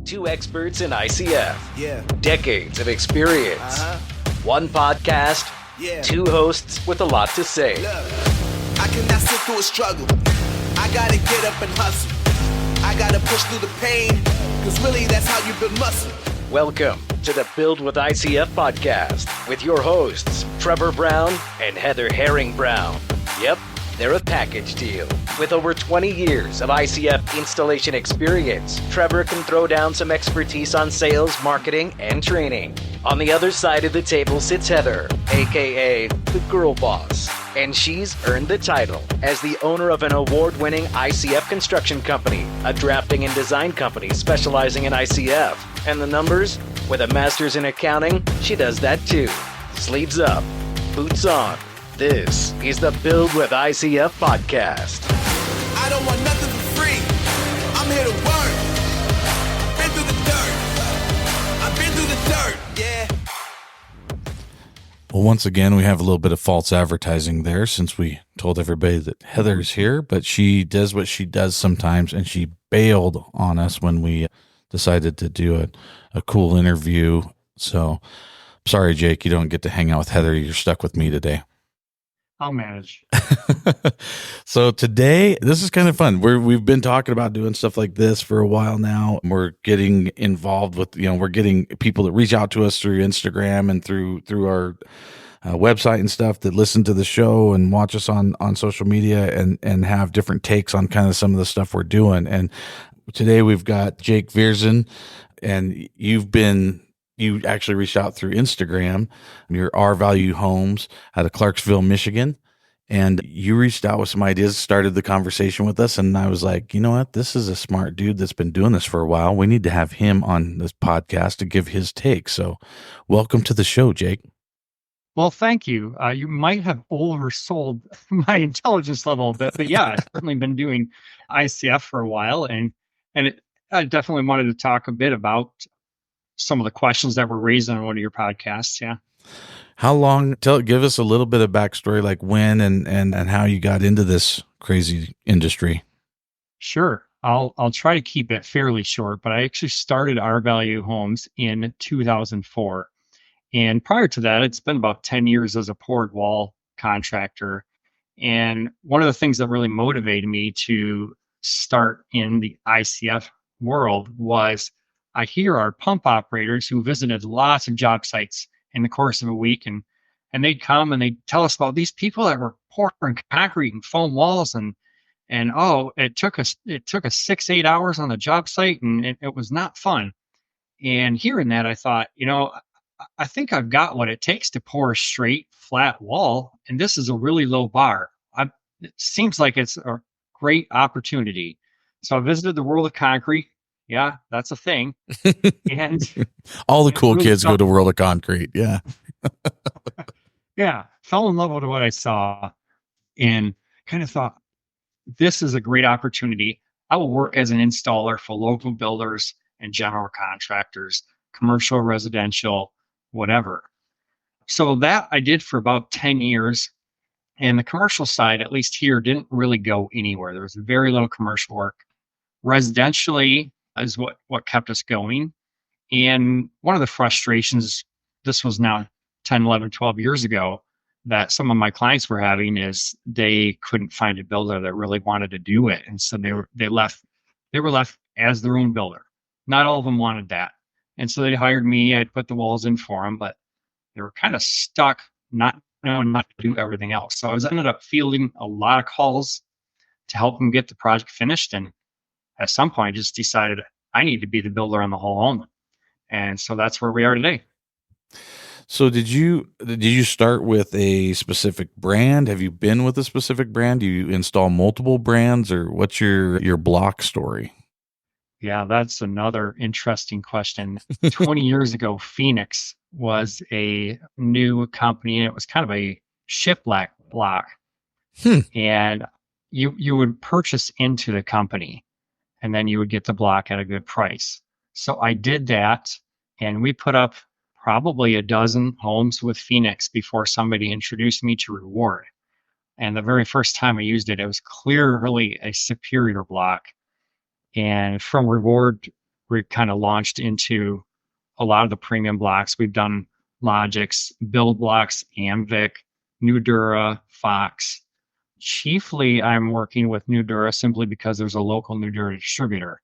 Two experts in ICF. Yeah. Decades of experience. One podcast. Yeah. Two hosts with a lot to say. Look, I cannot sit through a struggle. I gotta get up and hustle. I gotta push through the pain, cause really that's how you build muscle. Welcome to the Build With ICF podcast with your hosts, Trevor Brown and Heather Herring Brown. Yep, they're a package deal. With over 20 years of ICF installation experience, Trevor can throw down some expertise on sales, marketing, and training. On the other side of the table sits Heather, aka the girl boss, and she's earned the title as the owner of an award-winning ICF construction company, a drafting and design company specializing in ICF. And the numbers? With a master's in accounting, she does that too. Sleeves up, boots on. This is the Build With ICF podcast. I don't want nothing for free. I'm here to work. Been through the dirt. I've been through the dirt, yeah. Well, once again, we have a little bit of false advertising there since we told everybody that Heather's here, but she does what she does sometimes, and she bailed on us when we decided to do a cool interview. So, sorry, Jake, you don't get to hang out with Heather. You're stuck with me today. I'll manage. So today, this is kind of fun. We've been talking about doing stuff like this for a while now. We're getting involved with, we're getting people that reach out to us through Instagram and through our website and stuff that listen to the show and watch us on social media and have different takes on kind of some of the stuff we're doing. And today we've got Jake Vierzen, and you actually reached out through Instagram. You're R Value Homes out of Clarksville, Michigan. And you reached out with some ideas, started the conversation with us. And I was like, you know what? This is a smart dude that's been doing this for a while. We need to have him on this podcast to give his take. So welcome to the show, Jake. Well, thank you. You might have oversold my intelligence level a bit, but yeah, I've certainly been doing ICF for a while. I definitely wanted to talk a bit about some of the questions that were raised on one of your podcasts. Yeah. How long? Give us a little bit of backstory, like when and how you got into this crazy industry. Sure. I'll try to keep it fairly short, but I actually started R Value Homes in 2004. And prior to that, it's been about 10 years as a poured wall contractor. And one of the things that really motivated me to start in the ICF world was I hear our pump operators who visited lots of job sites in the course of a week, and they'd come and they'd tell us about these people that were pouring concrete and foam walls, and it took us 6-8 hours on the job site, and it was not fun. And hearing that, I thought, I think I've got what it takes to pour a straight, flat wall, and this is a really low bar. It seems like it's a great opportunity. So I visited the world of concrete. Yeah, that's a thing. And all the cool really kids go to World of Concrete. Yeah. Yeah. Fell in love with what I saw and kind of thought, this is a great opportunity. I will work as an installer for local builders and general contractors, commercial, residential, whatever. So that I did for about 10 years. And the commercial side, at least here, didn't really go anywhere. There was very little commercial work. Residentially is what kept us going. And one of the frustrations, this was now 10, 11, 12 years ago, that some of my clients were having is they couldn't find a builder that really wanted to do it. And so they were left as their own builder. Not all of them wanted that. And so they hired me. I'd put the walls in for them, but they were kind of stuck not knowing not to do everything else. So I ended up fielding a lot of calls to help them get the project finished. And at some point, I just decided I need to be the builder on the whole home. And so that's where we are today. So did you start with a specific brand? Have you been with a specific brand? Do you install multiple brands, or what's your block story? Yeah, that's another interesting question. 20 years ago, Phoenix was a new company, and it was kind of a shiplap block. And you would purchase into the company, and then you would get the block at a good price. So I did that, and we put up probably a dozen homes with Phoenix before somebody introduced me to Reward. And the very first time I used it, it was clearly a superior block. And from Reward we kind of launched into a lot of the premium blocks. We've done Logix, Build blocks, Amvic, Nudura, Fox. Chiefly, I'm working with Nudura simply because there's a local Nudura distributor,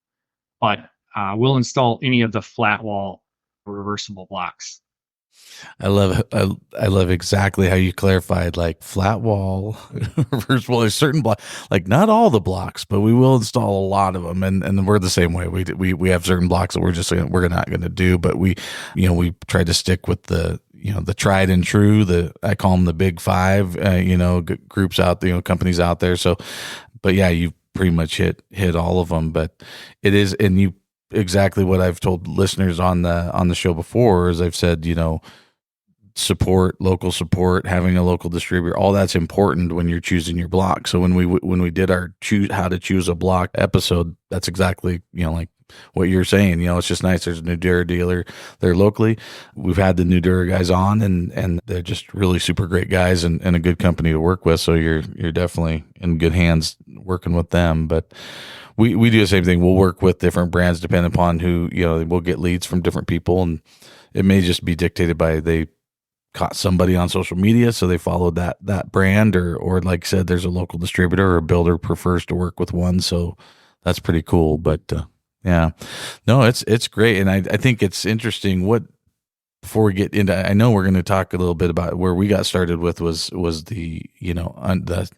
but we'll install any of the flat wall reversible blocks. I love I love exactly how you clarified, like flat wall, reversible. There's certain block, like not all the blocks, but we will install a lot of them, and we're the same way. We have certain blocks that we're not going to do, but we try to stick with the tried and true. I call them the big five, groups out, companies out there. So, but yeah, you pretty much hit all of them. But it is, and you exactly what I've told listeners on the show before is I've said, local support, having a local distributor, all that's important when you're choosing your block. So when we did our how to choose a block episode, that's exactly, like what you're saying. It's just nice. There's a Nudura dealer there locally. We've had the Nudura guys on, and they're just really super great guys and a good company to work with. So you're definitely in good hands working with them. But we do the same thing. We'll work with different brands depending upon who, we'll get leads from different people, and it may just be dictated by they caught somebody on social media, so they followed that brand, or like I said, there's a local distributor or a builder prefers to work with one. So that's pretty cool. But yeah, no, it's great. And I think it's interesting before we get into, I know we're going to talk a little bit about where we got started with was the, the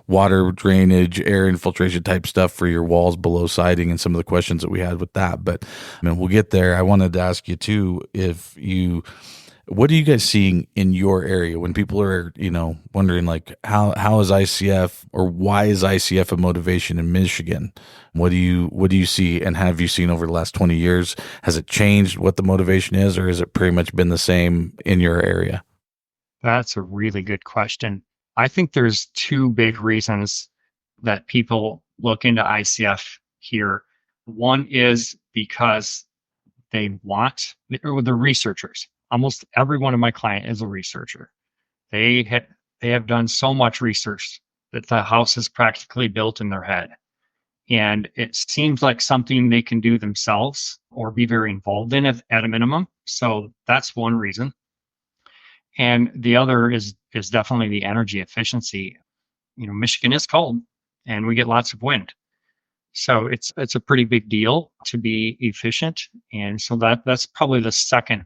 water drainage, air infiltration type stuff for your walls below siding and some of the questions that we had with that. But we'll get there. I wanted to ask you too, what are you guys seeing in your area when people are, wondering like how is ICF, or why is ICF a motivation in Michigan? What do you see, and have you seen over the last 20 years? Has it changed what the motivation is, or has it pretty much been the same in your area? That's a really good question. I think there's two big reasons that people look into ICF here. One is because they want, or the researchers. Almost every one of my client is a researcher. They have done so much research that the house is practically built in their head. And it seems like something they can do themselves or be very involved in at a minimum. So that's one reason. And the other is definitely the energy efficiency. Michigan is cold and we get lots of wind. So it's a pretty big deal to be efficient. And so that's probably the second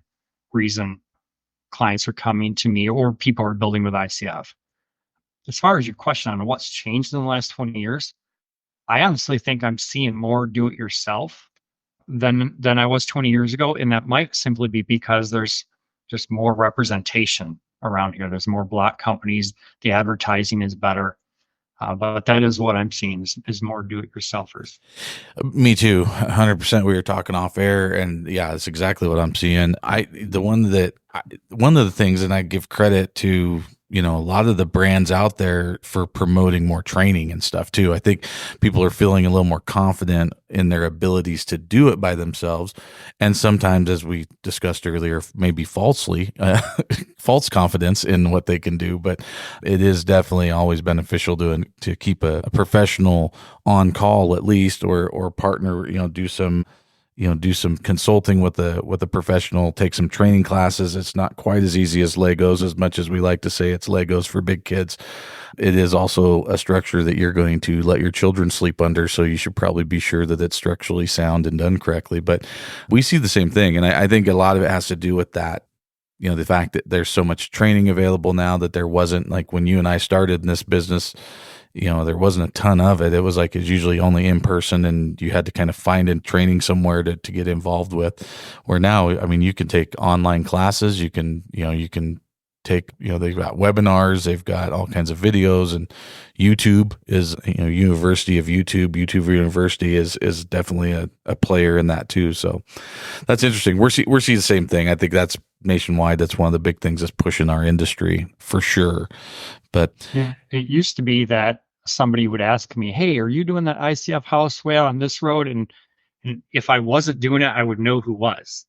reason clients are coming to me or people are building with ICF. As far as your question on what's changed in the last 20 years, I honestly think I'm seeing more do-it-yourself than I was 20 years ago. And that might simply be because there's just more representation around here. There's more block companies. The advertising is better. But that is what I'm seeing is more do-it-yourselfers. Me too, 100%. We were talking off air, and yeah, that's exactly what I'm seeing. One of the things, and I give credit to a lot of the brands out there for promoting more training and stuff too. I think people are feeling a little more confident in their abilities to do it by themselves. And sometimes, as we discussed earlier, maybe falsely, false confidence in what they can do. But it is definitely always beneficial to keep a professional on call at least, or partner, do some consulting with a professional, take some training classes. It's not quite as easy as Legos, as much as we like to say it's Legos for big kids. It is also a structure that you're going to let your children sleep under. So you should probably be sure that it's structurally sound and done correctly. But we see the same thing. And I think a lot of it has to do with that. The fact that there's so much training available now that there wasn't, like when you and I started in this business, there wasn't a ton of it. It was like it's usually only in person, and you had to kind of find a training somewhere to get involved with. Where now, you can take online classes. You can take, they've got webinars, they've got all kinds of videos, and YouTube is, University of YouTube University is definitely a player in that too. So that's interesting. We're seeing the same thing. I think that's nationwide. That's one of the big things that's pushing our industry for sure. But yeah, it used to be that somebody would ask me, "Hey, are you doing that ICF house well on this road?" And if I wasn't doing it, I would know who was.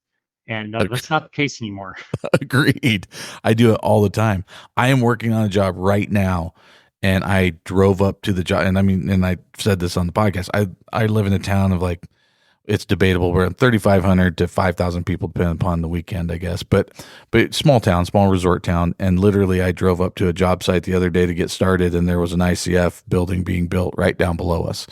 And that's not the case anymore. Agreed. I do it all the time. I am working on a job right now, and I drove up to the job. And and I said this on the podcast. I live in a town of like, it's debatable. We're at 3,500 to 5,000 people, depending upon the weekend, I guess. But small town, small resort town. And literally, I drove up to a job site the other day to get started, and there was an ICF building being built right down below us.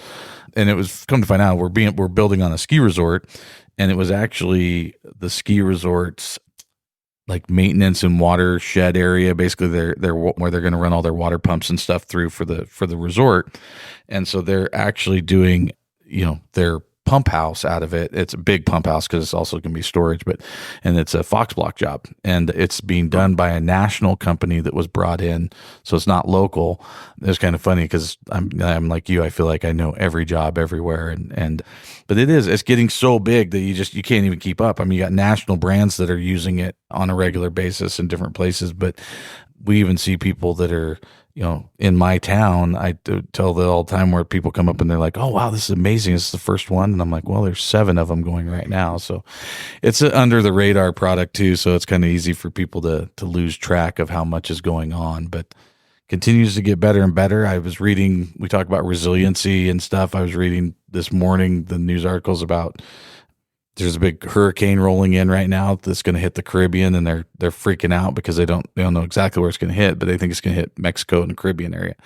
And it was, come to find out, we're building on a ski resort, and it was actually the ski resort's like maintenance and watershed area. Basically, they're where they're going to run all their water pumps and stuff through for the resort. And so they're actually doing, their pump house out of it. It's a big pump house because it's also going to be storage, and it's a Fox block job, and it's being done by a national company that was brought in. So it's not local. It's kind of funny because I'm like you. I feel like I know every job everywhere, but it's getting so big that you can't even keep up. I mean, you got national brands that are using it on a regular basis in different places, but we even see people that are, in my town. I tell the all the time where people come up and they're like, "Oh, wow, this is amazing. This is the first one." And I'm like, "Well, there's 7 of them going right now." So it's an under the radar product too. So it's kind of easy for people to lose track of how much is going on, but continues to get better and better. We talk about resiliency and stuff. I was reading this morning the news articles about there's a big hurricane rolling in right now that's going to hit the Caribbean, and they're freaking out because they don't know exactly where it's going to hit, but they think it's going to hit Mexico and the Caribbean area.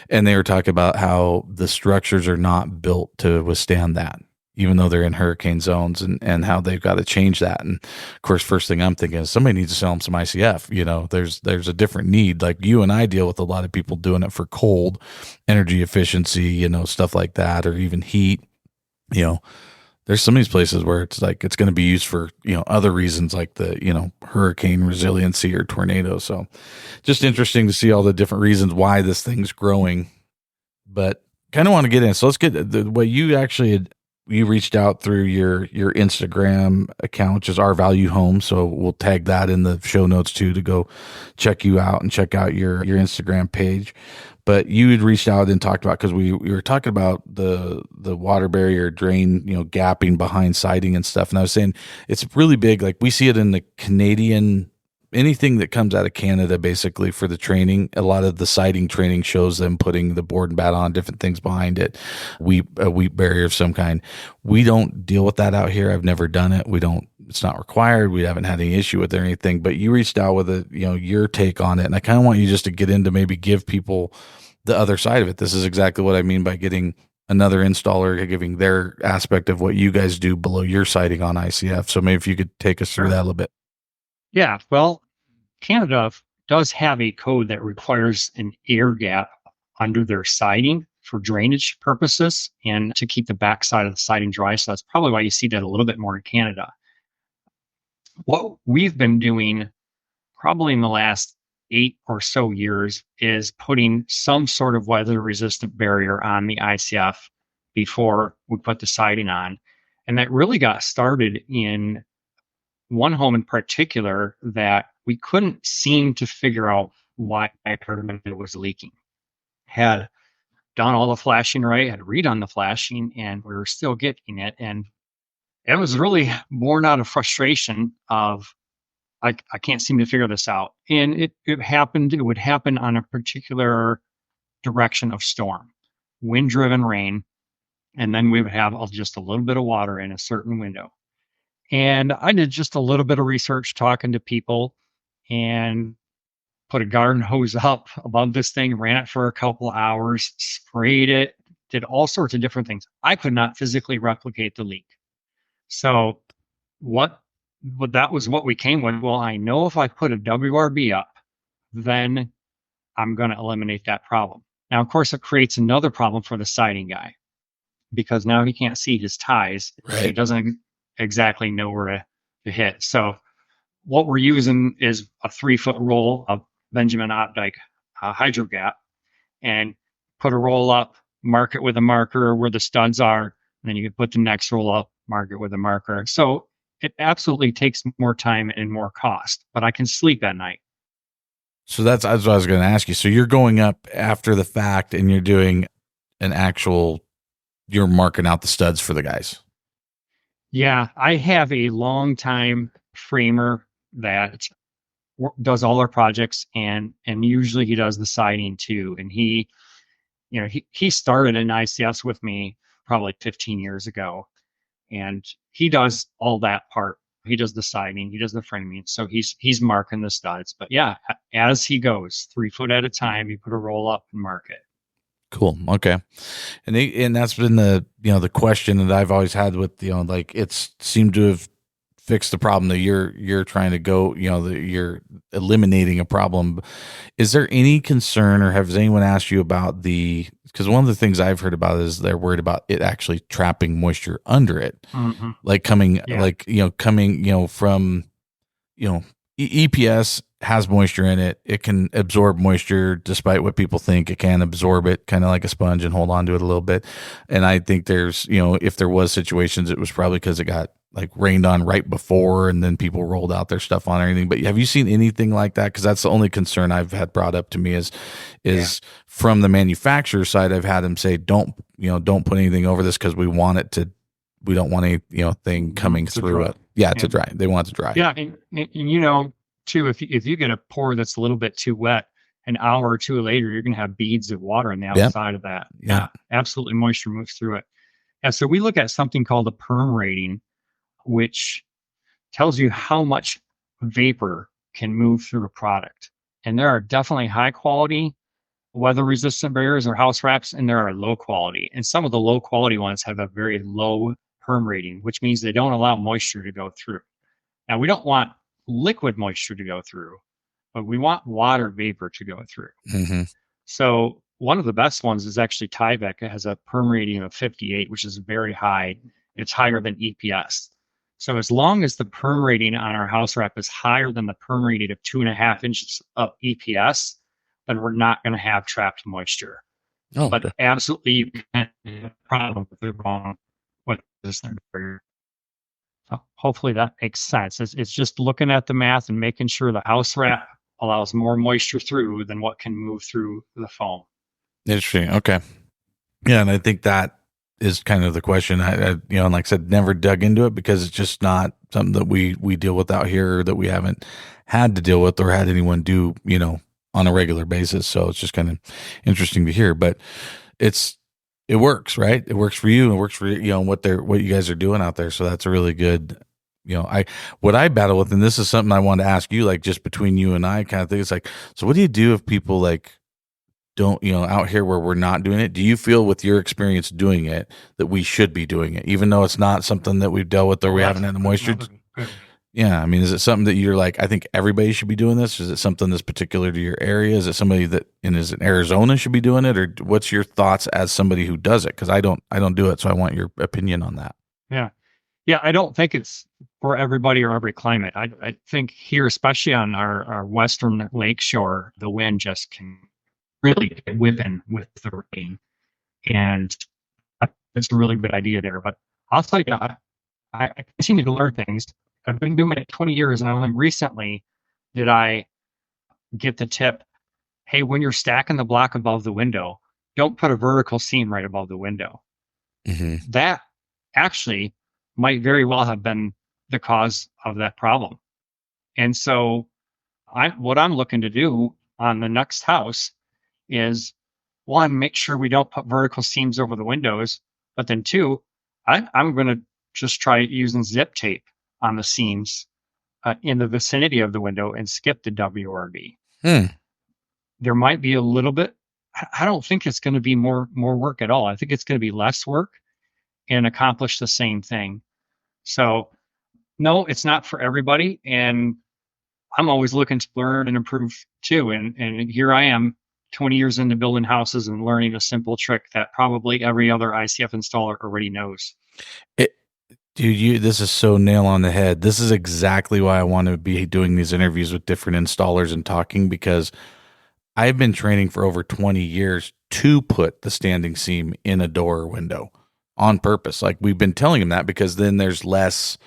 And they were talking about how the structures are not built to withstand that, even though they're in hurricane zones, and how they've got to change that. And of course, first thing I'm thinking is somebody needs to sell them some ICF. There's a different need. Like you and I deal with a lot of people doing it for cold, energy efficiency, stuff like that, or even heat. There's some of these places where it's like it's going to be used for other reasons, like the hurricane resiliency or tornado. So just interesting to see all the different reasons why this thing's growing. But kind of want to get in. So let's get the way you reached out through your Instagram account, which is Our Value Home. So we'll tag that in the show notes too, to go check you out and check out your Instagram page. But you had reached out and talked about, because we were talking about the water barrier drain, gapping behind siding and stuff. And I was saying it's really big. Like we see it in the Canadian, anything that comes out of Canada, basically for the training. A lot of the siding training shows them putting the board and bat on, different things behind it, a wheat barrier of some kind. We don't deal with that out here. I've never done it. It's not required. We haven't had any issue with it or anything, but you reached out with your take on it. And I kind of want you just to get into, maybe give people the other side of it. This is exactly what I mean by getting another installer, giving their aspect of what you guys do below your siding on ICF. So maybe if you could take us through that a little bit. Yeah, well, Canada does have a code that requires an air gap under their siding for drainage purposes and to keep the backside of the siding dry. So that's probably why you see that a little bit more in Canada. What we've been doing probably in the last 8 or so years is putting some sort of weather resistant barrier on the ICF before we put the siding on. And that really got started in one home in particular that we couldn't seem to figure out why it was leaking. Had done all the flashing right, had redone the flashing, and we were still getting it. And it was really born out of frustration of, I can't seem to figure this out. And it would happen on a particular direction of storm, wind-driven rain, and then we would have just a little bit of water in a certain window. And I did just a little bit of research talking to people and put a garden hose up above this thing, ran it for a couple of hours, sprayed it, did all sorts of different things. I could not physically replicate the leak. So that was what we came with. Well, I know if I put a WRB up, then I'm going to eliminate that problem. Now, of course, it creates another problem for the siding guy because now he can't see his ties. Right. He doesn't exactly know where to hit. So what we're using is a 3-foot roll of Benjamin Opdyke hydro gap, and put a roll up, mark it with a marker where the studs are, and then you can put the next roll up, mark it with a marker. So it absolutely takes more time and more cost, but I can sleep at night. So that's what I was going to ask you. So you're going up after the fact and you're doing you're marking out the studs for the guys. Yeah, I have a long-time framer that does all our projects, and usually he does the siding too. And he started in ICS with me probably 15 years ago. and he does all that part. He does the siding, he does the framing. So he's marking the studs. But yeah, as he goes 3 foot at a time, you put a roll up and mark it. Cool. Okay. And that's been the, the question that I've always had with, like it's seemed to have fixed the problem that you're trying to go, that you're eliminating a problem. Is there any concern, or has anyone asked you about because one of the things I've heard about is they're worried about it actually trapping moisture under it, like coming, from, EPS has moisture in it. It can absorb moisture despite what people think. It can absorb it kind of like a sponge and hold on to it a little bit. And I think there's, if there was situations, it was probably because it got like rained on right before and then people rolled out their stuff on or anything. But have you seen anything like that? Because that's the only concern I've had brought up to me is from the manufacturer side. I've had them say, don't put anything over this because we don't want any, thing coming through it. Yeah, to dry. They want it to dry. Yeah. And too, if you get a pour that's a little bit too wet, an hour or two later, you're going to have beads of water on the outside of that. Yeah, absolutely. Moisture moves through it. And so we look at something called the perm rating, which tells you how much vapor can move through a product. And there are definitely high quality weather resistant barriers or house wraps, and there are low quality. And some of the low quality ones have a very low perm rating, which means they don't allow moisture to go through. Now, we don't want liquid moisture to go through, but we want water vapor to go through. Mm-hmm. So one of the best ones is actually Tyvek. It has a perm rating of 58, which is very high. It's higher than EPS. So as long as the perm rating on our house wrap is higher than the perm rating of 2.5 inches of EPS, then we're not going to have trapped moisture. Oh, but absolutely, you can have a problem with the wrong with this barrier. So hopefully that makes sense. It's just looking at the math and making sure the house wrap allows more moisture through than what can move through the foam. Interesting. Okay. Yeah, and I think that is kind of the question. I and like I said, never dug into it because it's just not something that we deal with out here, or that we haven't had to deal with or had anyone do, on a regular basis. So it's just kind of interesting to hear, but it works, right? It works for you, and it works for what you guys are doing out there. So that's a really good, what I battle with, and this is something I wanted to ask you, like just between you and I kind of thing. It's like, so what do you do if people like don't, out here where we're not doing it? Do you feel with your experience doing it that we should be doing it, even though it's not something that we've dealt with or we haven't had the moisture? Yeah. I mean, is it something that you're like, I think everybody should be doing this? Is it something that's particular to your area? Is it somebody that is in Arizona should be doing it? Or what's your thoughts as somebody who does it? Cause I don't do it. So I want your opinion on that. Yeah. Yeah. I don't think it's for everybody or every climate. I think here, especially on our western lake shore, the wind just can really get whipping with the rain. And it's a really good idea there. But I'll tell you, I continue to learn things. I've been doing it 20 years, and only recently did I get the tip, hey, when you're stacking the block above the window, don't put a vertical seam right above the window. Mm-hmm. That actually might very well have been the cause of that problem. And so what I'm looking to do on the next house is, one, make sure we don't put vertical seams over the windows, but then two, I'm going to just try using zip tape on the seams in the vicinity of the window and skip the WRB. There might be a little bit. I don't think it's going to be more work at all. I think it's going to be less work and accomplish the same thing. So no, it's not for everybody. And I'm always looking to learn and improve too. And here I am 20 years into building houses and learning a simple trick that probably every other ICF installer already knows. Dude, this is so nail on the head. This is exactly why I want to be doing these interviews with different installers and talking, because I've been training for over 20 years to put the standing seam in a door or window on purpose. Like, we've been telling them that because then there's less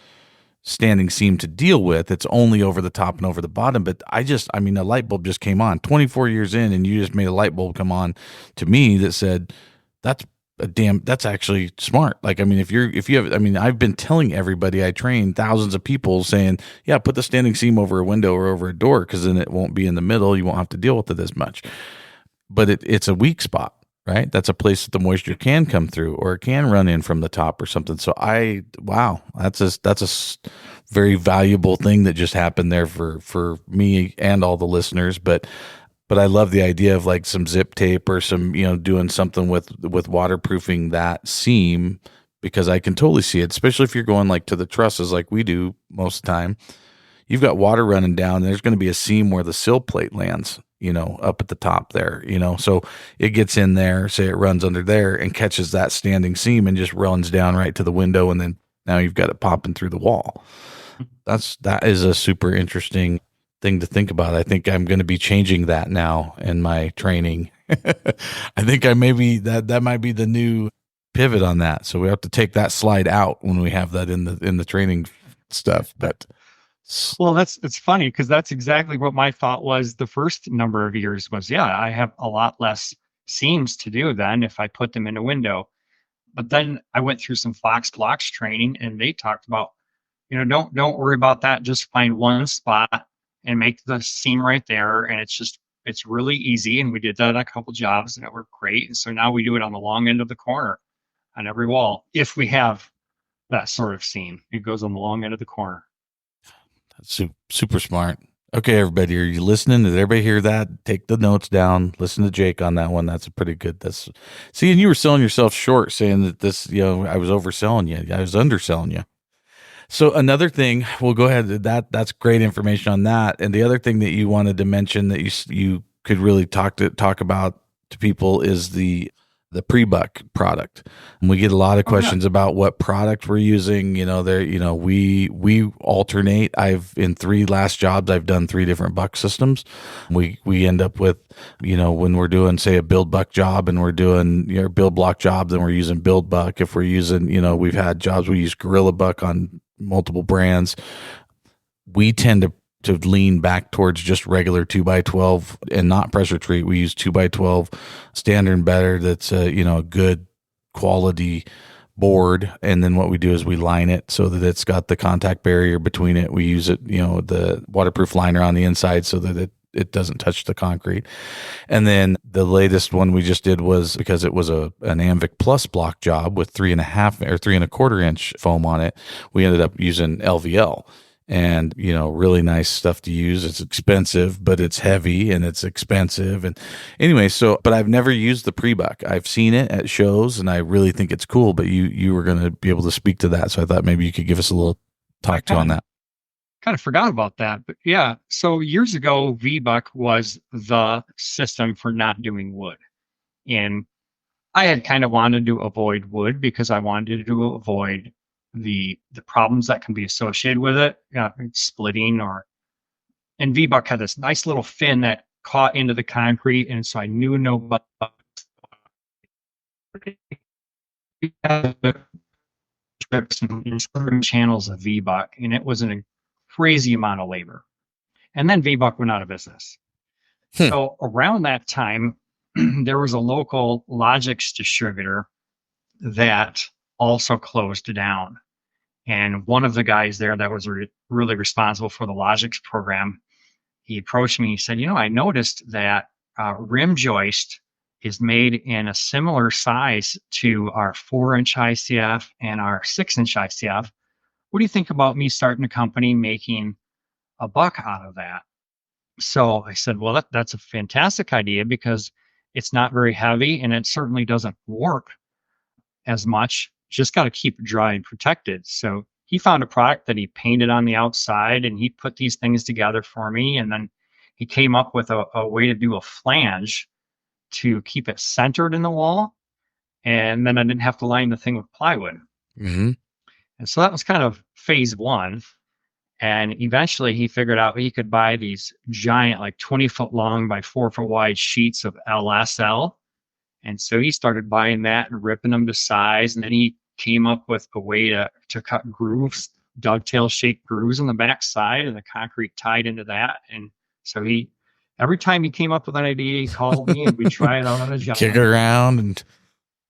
standing seam to deal with. It's only over the top and over the bottom. But a light bulb just came on 24 years in, and you just made a light bulb come on to me that said, that's actually smart. Like, I mean, if you have, I've been telling everybody I train, thousands of people, saying, yeah, put the standing seam over a window or over a door, because then it won't be in the middle. You won't have to deal with it as much. But it's a weak spot. right? That's a place that the moisture can come through or it can run in from the top or something. So wow, that's a very valuable thing that just happened there for me and all the listeners. But I love the idea of like some zip tape or some, doing something with waterproofing that seam, because I can totally see it, especially if you're going like to the trusses like we do most of the time. You've got water running down, and there's going to be a seam where the sill plate lands, up at the top there, so it gets in there, say it runs under there and catches that standing seam and just runs down right to the window. And then now you've got it popping through the wall. That is a super interesting thing to think about. I think I'm going to be changing that now in my training. I think that might be the new pivot on that. So we have to take that slide out when we have that in the training stuff. But well, it's funny because that's exactly what my thought was the first number of years was, I have a lot less seams to do then if I put them in a window. But then I went through some Fox blocks training and they talked about, don't worry about that. Just find one spot and make the seam right there. And it's really easy. And we did that on a couple jobs and it worked great. And so now we do it on the long end of the corner on every wall. If we have that sort of seam, it goes on the long end of the corner. That's super smart. Okay, everybody, are you listening? Did everybody hear that? Take the notes down. Listen to Jake on that one. That's a pretty good. See, and you were selling yourself short, saying that this, I was overselling you. I was underselling you. So another thing, we'll go ahead. That's great information on that. And the other thing that you wanted to mention that you could really talk about to people is the pre-buck product. And we get a lot of questions about what product we're using. We alternate. In 3 last jobs, I've done 3 different buck systems. We end up with, when we're doing, say, a build buck job and we're doing build block job, then we're using build buck. If we're using, we've had jobs we use gorilla buck on multiple brands. We tend to lean back towards just regular 2x12 and not pressure treat. We use 2x12 standard and better. That's a good quality board. And then what we do is we line it so that it's got the contact barrier between it. We use it, the waterproof liner on the inside so that it doesn't touch the concrete. And then the latest one we just did was, because it was an Amvic Plus block job with 3.5 or 3.25 inch foam on it, we ended up using LVL. And, really nice stuff to use. It's expensive, but it's heavy and it's expensive. And anyway, but I've never used the pre-buck. I've seen it at shows and I really think it's cool, but you were going to be able to speak to that. So I thought maybe you could give us a little talk on that. Kind of forgot about that, but yeah. So years ago, V-Buck was the system for not doing wood. And I had kind of wanted to avoid wood because I wanted to avoid the problems that can be associated with it, splitting and V-Buck had this nice little fin that caught into the concrete. And so I knew strips and channels of V-Buck, and it was a crazy amount of labor. And then V-Buck went out of business. So around that time, there was a local Logix distributor that also closed down. And one of the guys there that was really responsible for the Logix program, he approached me. He said, I noticed that rim joist is made in a similar size to our 4-inch ICF and our 6-inch ICF. What do you think about me starting a company making a buck out of that? So I said, well, that's a fantastic idea because it's not very heavy and it certainly doesn't warp as much. Just got to keep it dry and protected. So he found a product that he painted on the outside and he put these things together for me. And then he came up with a way to do a flange to keep it centered in the wall. And then I didn't have to line the thing with plywood. Mm-hmm. And so that was kind of phase 1. And eventually he figured out he could buy these giant, like 20-foot long by 4-foot wide sheets of LSL. And so he started buying that and ripping them to size. And then he came up with a way to cut grooves, dovetail shaped grooves on the back side, and the concrete tied into that. And so every time he came up with an idea, he called me and we try it out on a job. Kick it around and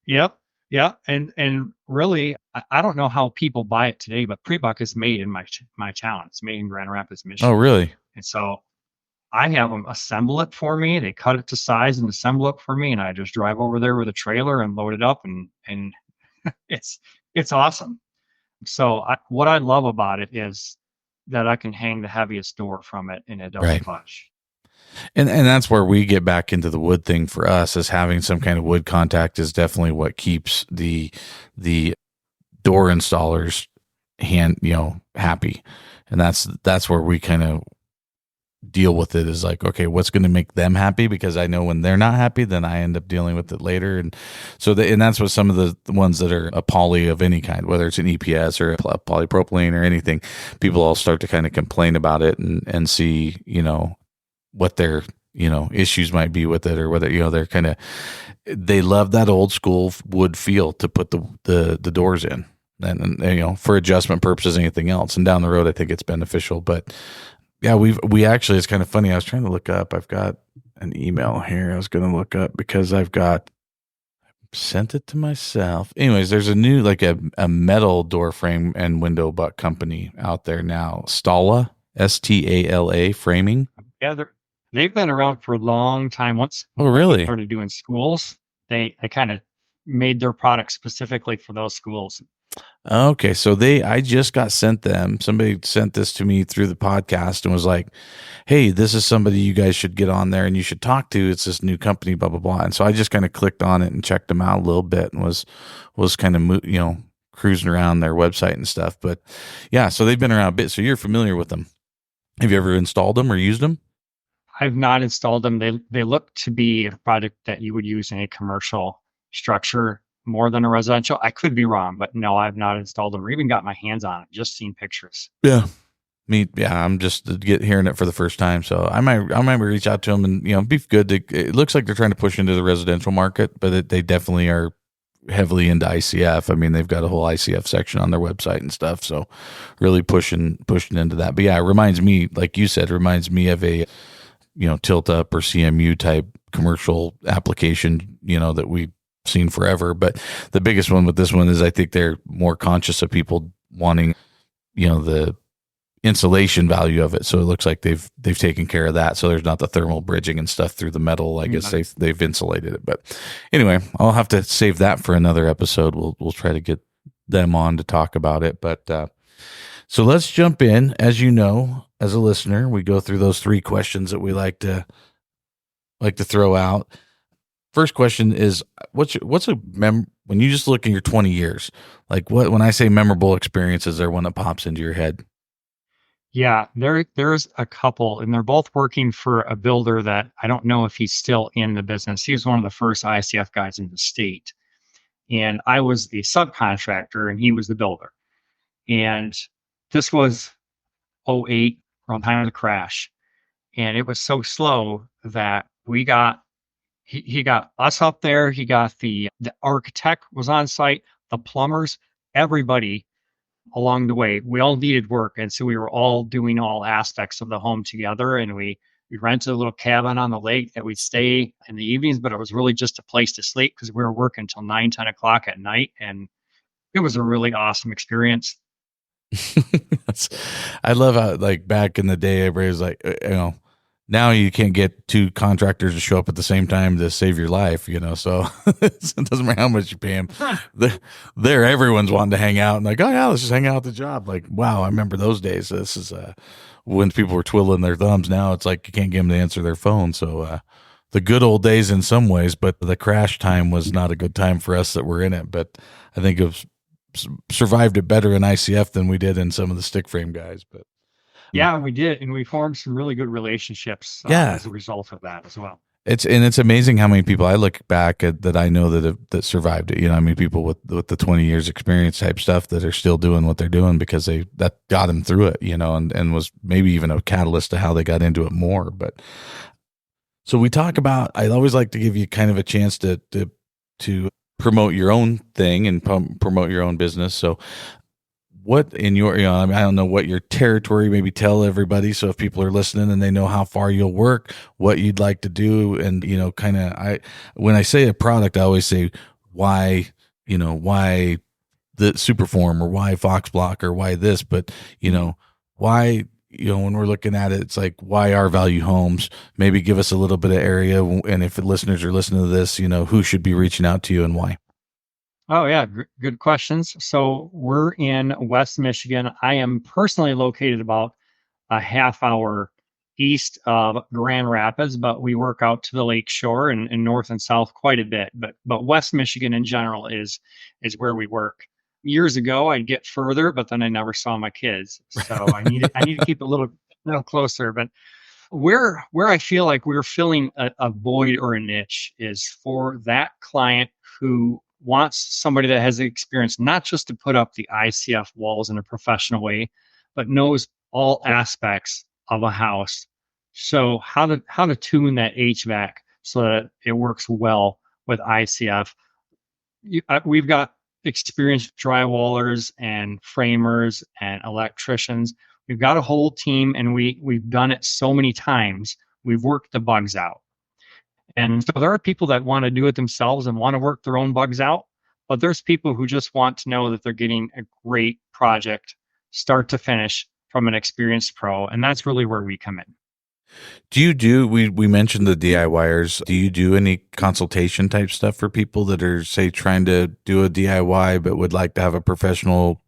Yep. Yeah. And really, I don't know how people buy it today, but pre-buck is made in my town. It's made in Grand Rapids, Michigan. Oh, really? And so, I have them assemble it for me. They cut it to size and assemble it for me, and I just drive over there with a trailer and load it up, and it's it's awesome. So what I love about it is that I can hang the heaviest door from it and it doesn't Right. budge. And that's where we get back into the wood thing for us, is having some kind of wood contact is definitely what keeps the door installers happy. And that's where we kind of deal with it, is like, okay, what's going to make them happy? Because I know when they're not happy, then I end up dealing with it later. And so and that's what some of the ones that are a poly of any kind, whether it's an EPS or a polypropylene or anything, people all start to kind of complain about it and see, what their issues might be with it, or whether they're kind of, they love that old school wood feel to put the doors in, and for adjustment purposes, anything else, and down the road I think it's beneficial. But yeah, we actually, it's kind of funny, I was trying to look up, I've got an email here I was going to look up because sent it to myself. Anyways, there's a new, like a metal door frame and window butt company out there now, Stala, Stala framing. Yeah, they've been around for a long time. Once Oh, really? started doing schools, they kind of made their product specifically for those schools. Okay, so I just got sent them. Somebody sent this to me through the podcast and was like, "Hey, this is somebody you guys should get on there and you should talk to. It's this new company, blah blah blah." And so I just kind of clicked on it and checked them out a little bit and was kind of cruising around their website and stuff. But yeah, so they've been around a bit. So you're familiar with them. Have you ever installed them or used them? I've not installed them. They look to be a product that you would use in a commercial structure more than a residential. I could be wrong, but no, I've not installed them or even got my hands on it. Just seen pictures. Yeah. I'm just hearing it for the first time. So I might reach out to them and, be good. It looks like they're trying to push into the residential market, but they definitely are heavily into ICF. I mean, they've got a whole ICF section on their website and stuff. So really pushing into that. But yeah, it reminds me, like you said, of a, tilt up or CMU type commercial application, that we've seen forever. But the biggest one with this one is I think they're more conscious of people wanting, the insulation value of it. So it looks like they've taken care of that. So there's not the thermal bridging and stuff through the metal. I guess they've insulated it. But anyway, I'll have to save that for another episode. We'll try to get them on to talk about it. But so let's jump in. As you know, as a listener, we go through those 3 questions that we like to throw out. First question is, when you just look in your 20 years, like when I say memorable experiences, there one that pops into your head? Yeah, there's a couple, and they're both working for a builder that I don't know if he's still in the business. He was one of the first ICF guys in the state, and I was the subcontractor, and he was the builder. And this was 08, around the time of the crash, and it was so slow that he got us up there. He got the architect was on site, the plumbers, everybody along the way. We all needed work, and so we were all doing all aspects of the home together. And we rented a little cabin on the lake that we'd stay in the evenings, but it was really just a place to sleep because we were working until 9-10 o'clock at night, and it was a really awesome experience. I love how, like, back in the day, everybody was like, now you can't get 2 contractors to show up at the same time to save your life, so it doesn't matter how much you pay them. There, everyone's wanting to hang out and like, oh yeah, let's just hang out at the job. Like, wow, I remember those days. This is when people were twiddling their thumbs. Now it's like you can't get them to answer their phone. So the good old days in some ways, but the crash time was not a good time for us that were in it. But I think it survived it better in ICF than we did in some of the stick frame guys. But yeah, we did, and we formed some really good relationships as a result of that as well. It's amazing how many people I look back at that I know that survived it. I mean, people with the 20 years experience type stuff that are still doing what they're doing because that got them through it, and was maybe even a catalyst to how they got into it more. But so we talk about, I always like to give you kind of a chance to promote your own thing and promote your own business. So what in your, I don't know what your territory, maybe tell everybody. So if people are listening and they know how far you'll work, what you'd like to do. And, kind of, when I say a product, I always say why the Superform or why Fox Block or why this, but, why when we're looking at it, it's like, why R Value Homes? Maybe give us a little bit of area. And if the listeners are listening to this, who should be reaching out to you and why? Oh, yeah. Good questions. So we're in West Michigan. I am personally located about a half hour east of Grand Rapids, but we work out to the lake shore and north and south quite a bit. But West Michigan in general is where we work. Years ago, I'd get further, but then I never saw my kids, so I need to keep it a little closer. But where I feel like we're filling a void or a niche is for that client who wants somebody that has experience, not just to put up the ICF walls in a professional way, but knows all aspects of a house. So how to tune that HVAC so that it works well with ICF. We've got experienced drywallers and framers and electricians. We've got a whole team, and we've done it so many times. We've worked the bugs out. And so there are people that want to do it themselves and want to work their own bugs out, but there's people who just want to know that they're getting a great project, start to finish, from an experienced pro. And that's really where we come in. We mentioned the DIYers. Do you do any consultation type stuff for people that are, say, trying to do a DIY, but would like to have a professional,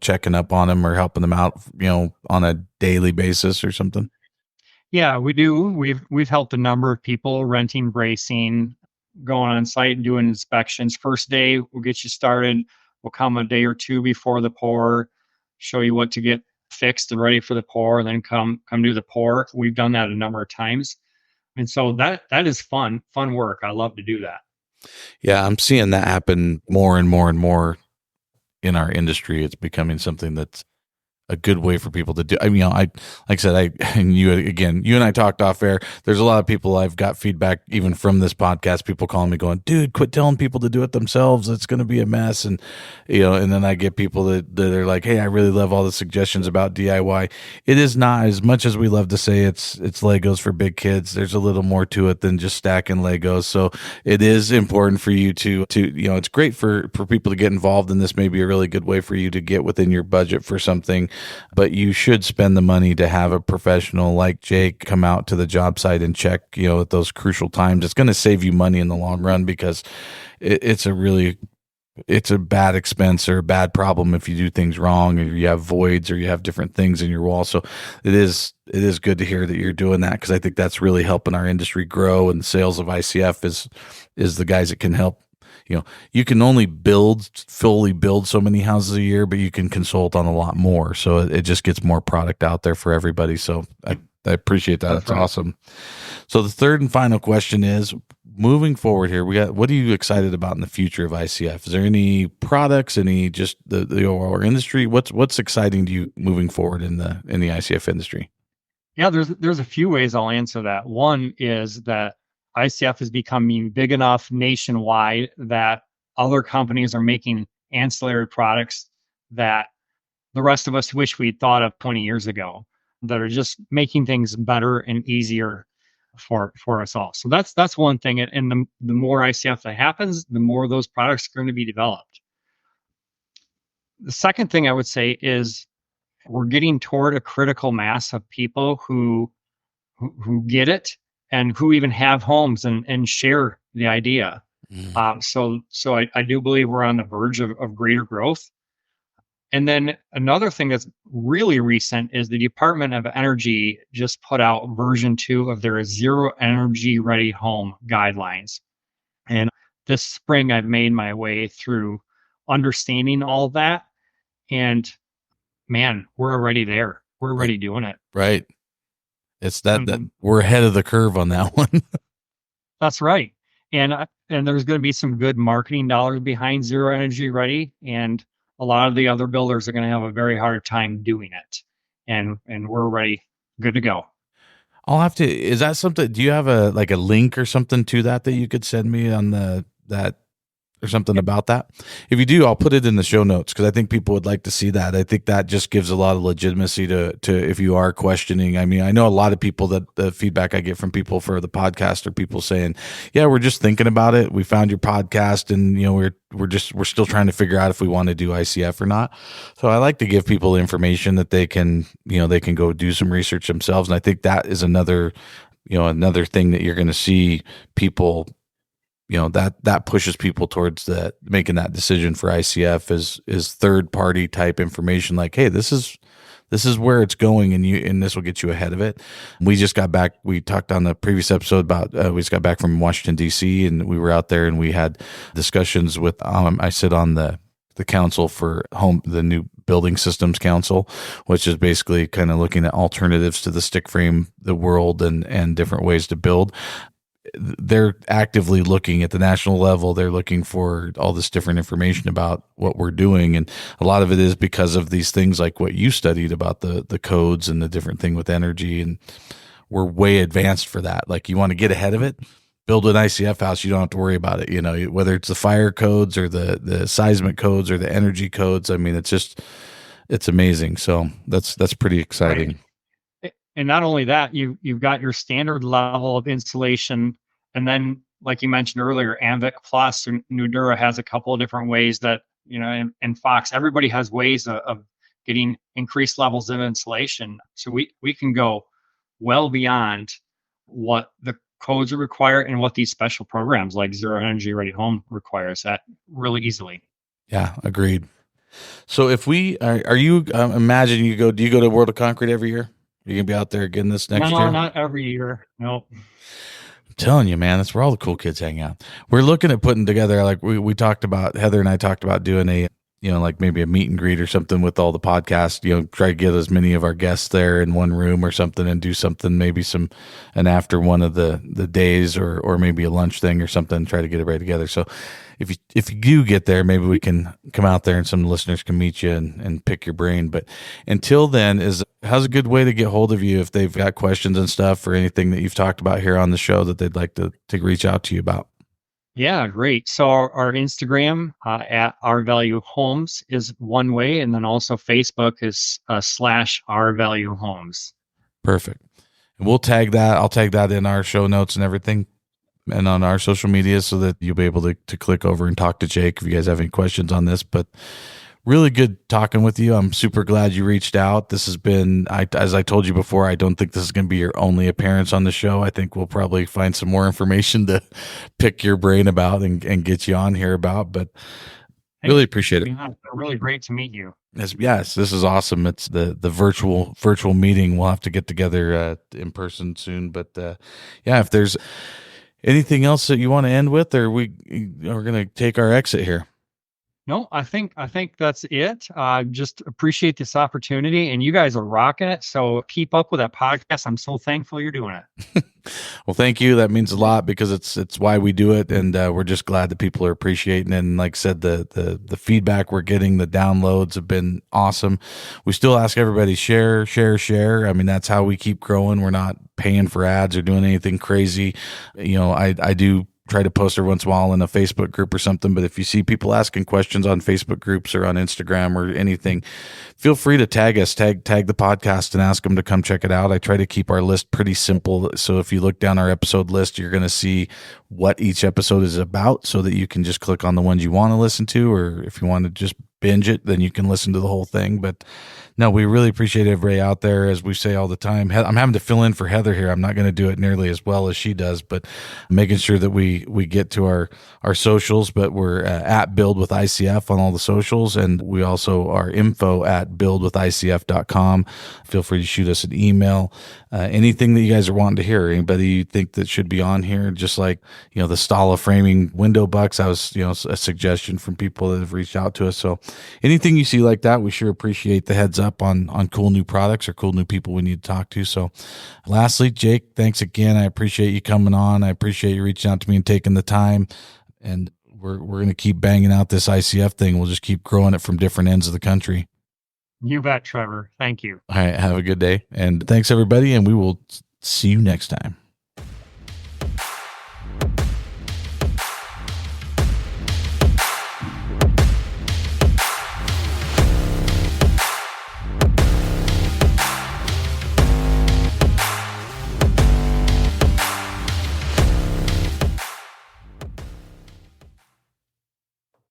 checking up on them or helping them out, on a daily basis or something? Yeah, we do. We've helped a number of people renting bracing, going on site, doing inspections. First day, we'll get you started. We'll come a day or two before the pour, show you what to get fixed and ready for the pour, and then come do the pour. We've done that a number of times. And so that is fun work. I love to do that. Yeah, I'm seeing that happen more and more and more in our industry. It's becoming something that's a good way for people to do. Like I said, you and I talked off air. There's a lot of people I've got feedback even from this podcast, people calling me going, dude, quit telling people to do it themselves. It's going to be a mess. And, and then I get people that are like, hey, I really love all the suggestions about DIY. It is not, as much as we love to say it's Legos for big kids. There's a little more to it than just stacking Legos. So it is important for you to, it's great for people to get involved in this. Maybe a really good way for you to get within your budget for something. But you should spend the money to have a professional like Jake come out to the job site and check, at those crucial times. It's going to save you money in the long run, because it's a bad expense or a bad problem if you do things wrong, or you have voids, or you have different things in your wall. So it is good to hear that you're doing that, because I think that's really helping our industry grow. And the sales of ICF is the guys that can help. You can only fully build so many houses a year, but you can consult on a lot more. So it just gets more product out there for everybody. So I appreciate that. That's awesome. So the third and final question is, moving forward here, what are you excited about in the future of ICF? Is there any products, any just the overall industry? What's exciting to you moving forward in the ICF industry? Yeah, there's a few ways I'll answer that. One is that ICF is becoming big enough nationwide that other companies are making ancillary products that the rest of us wish we'd thought of 20 years ago, that are just making things better and easier for us all. So that's one thing. And the more ICF that happens, the more those products are going to be developed. The second thing I would say is we're getting toward a critical mass of people who get it, and who even have homes and share the idea. So I do believe we're on the verge of greater growth. And then another thing that's really recent is the Department of Energy just put out version 2 of their Zero Energy Ready Home guidelines. And this spring, I've made my way through understanding all that. And man, we're already there. We're already doing it. Right. It's that we're ahead of the curve on that one. That's right. And there's going to be some good marketing dollars behind Zero Energy Ready. And a lot of the other builders are going to have a very hard time doing it. And we're ready, good to go. Is that something, do you have a link or something to that you could send me on that or something about that? If you do, I'll put it in the show notes because I think people would like to see that. I think that just gives a lot of legitimacy to if you are questioning. I mean, I know a lot of people that the feedback I get from people for the podcast are people saying, yeah, we're just thinking about it. We found your podcast and, we're still trying to figure out if we want to do ICF or not. So I like to give people information that they can go do some research themselves. And I think that is another thing that you're going to see people, that pushes people towards making that decision for ICF is third party type information. Like, hey, this is where it's going, and this will get you ahead of it. We just got back. We talked on the previous episode about we just got back from Washington D.C. and we were out there and we had discussions with. I sit on the council for the new Building Systems Council, which is basically kind of looking at alternatives to the stick frame, the world, and different ways to build. They're actively looking at the national level. They're looking for all this different information about what we're doing. And a lot of it is because of these things like what you studied about the codes and the different thing with energy. And we're way advanced for that. Like, you want to get ahead of it, build an ICF house. You don't have to worry about it. Whether it's the fire codes or the seismic codes or the energy codes. I mean, it's amazing. So that's pretty exciting. Right. And not only that, you've got your standard level of insulation, and then, like you mentioned earlier, Anvik Plus or Nudura has a couple of different ways that, and Fox, everybody has ways of getting increased levels of insulation. So we can go well beyond what the codes require and what these special programs like Zero Energy Ready Home requires that really easily. Yeah, agreed. So if we are you imagine do you go to World of Concrete every year? You're going to be out there again this next year? No, not every year. Nope. I'm telling you, man, that's where all the cool kids hang out. We're looking at putting together, like we talked about, Heather and I talked about doing a, like maybe a meet and greet or something with all the podcasts, try to get as many of our guests there in one room or something and do something, maybe and after one of the days or maybe a lunch thing or something, try to get everybody together. So if you do get there, maybe we can come out there and some listeners can meet you and pick your brain. But until then, how's a good way to get hold of you if they've got questions and stuff or anything that you've talked about here on the show that they'd like to reach out to you about? Yeah, great. So our Instagram at Our Value Homes is one way, and then also Facebook is / Our Value Homes. Perfect. And we'll tag that. I'll tag that in our show notes and everything, and on our social media, so that you'll be able to click over and talk to Jake if you guys have any questions on this. But really good talking with you. I'm super glad you reached out. This has been, as I told you before, I don't think this is going to be your only appearance on the show. I think we'll probably find some more information to pick your brain about and get you on here about. But really appreciate it. Yeah, really great to meet you. Yes, this is awesome. It's the virtual meeting. We'll have to get together in person soon. But yeah, if there's anything else that you want to end with, or we're going to take our exit here. No, I think that's it. Just appreciate this opportunity, and you guys are rocking it. So keep up with that podcast. I'm so thankful you're doing it. Well, thank you. That means a lot because it's why we do it, and we're just glad that people are appreciating it. And like I said, the feedback we're getting, the downloads have been awesome. We still ask everybody share. I mean, that's how we keep growing. We're not paying for ads or doing anything crazy. I do try to post her once in a while in a Facebook group or something. But if you see people asking questions on Facebook groups or on Instagram or anything, feel free to tag us, tag the podcast and ask them to come check it out. I try to keep our list pretty simple. So if you look down our episode list, you're going to see what each episode is about so that you can just click on the ones you want to listen to, or if you want to just binge it, then you can listen to the whole thing. But no, we really appreciate everybody out there. As we say all the time, I'm having to fill in for Heather here. I'm not going to do it nearly as well as she does, but making sure that we get to our socials. But we're at Build With ICF on all the socials, and we also are info at buildwithicf.com. Feel free to shoot us an email. Anything that you guys are wanting to hear, anybody you think that should be on here, just like, the Stala framing window bucks, that was, a suggestion from people that have reached out to us. So anything you see like that, we sure appreciate the heads up on cool new products or cool new people we need to talk to. So lastly, Jake, thanks again. I appreciate you coming on. I appreciate you reaching out to me and taking the time. And we're going to keep banging out this ICF thing. We'll just keep growing it from different ends of the country. You bet, Trevor. Thank you. All right. Have a good day. And thanks, everybody. And we will see you next time.